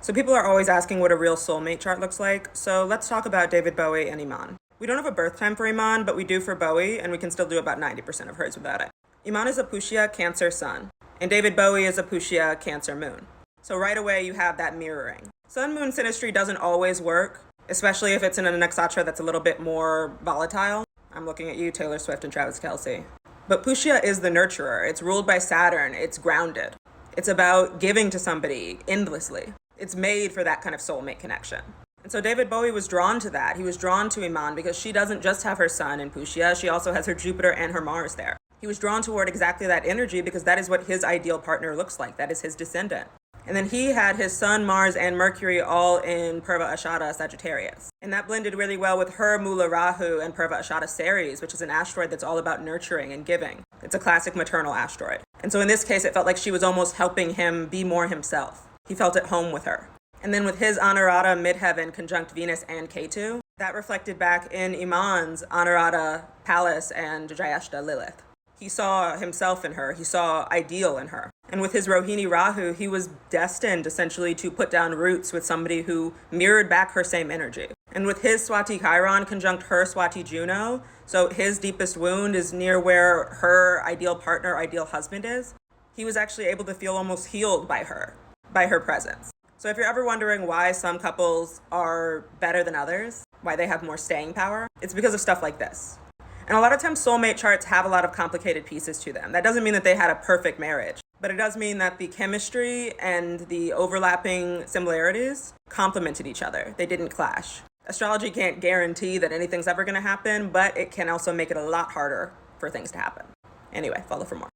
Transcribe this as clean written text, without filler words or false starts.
So people are always asking what a real soulmate chart looks like, so let's talk about David Bowie and Iman. We don't have a birth time for Iman, but we do for Bowie, and we can still do about 90% of hers without it. Iman is a Pushya Cancer sun, and David Bowie is a Pushya Cancer moon. So right away you have that mirroring. Sun-moon synastry doesn't always work, especially if it's in a nakshatra that's a little bit more volatile. I'm looking at you, Taylor Swift and Travis Kelce. But Pushya is the nurturer. It's ruled by Saturn. It's grounded. It's about giving to somebody endlessly. It's made for that kind of soulmate connection. And so David Bowie was drawn to that. He was drawn to Iman because she doesn't just have her sun in Pushya, she also has her Jupiter and her Mars there. He was drawn toward exactly that energy because that is what his ideal partner looks like. That is his descendant. And then he had his Sun, Mars, and Mercury all in Purva Ashada Sagittarius. And that blended really well with her Mula Rahu and Purva Ashada Ceres, which is an asteroid that's all about nurturing and giving. It's a classic maternal asteroid. And so in this case, it felt like she was almost helping him be more himself. He felt at home with her. And then with his Anurata midheaven conjunct Venus and Ketu, that reflected back in Iman's Anurata Pallas and Jyeshta Lilith. He saw himself in her. He saw ideal in her. And with his Rohini Rahu, he was destined essentially to put down roots with somebody who mirrored back her same energy. And with his Swati Chiron conjunct her Swati Juno, so his deepest wound is near where her ideal partner, ideal husband is, he was actually able to feel almost healed by her presence. So if you're ever wondering why some couples are better than others, why they have more staying power, it's because of stuff like this. And a lot of times soulmate charts have a lot of complicated pieces to them. That doesn't mean that they had a perfect marriage, but it does mean that the chemistry and the overlapping similarities complemented each other. They didn't clash. Astrology can't guarantee that anything's ever going to happen, but it can also make it a lot harder for things to happen. Anyway, follow for more.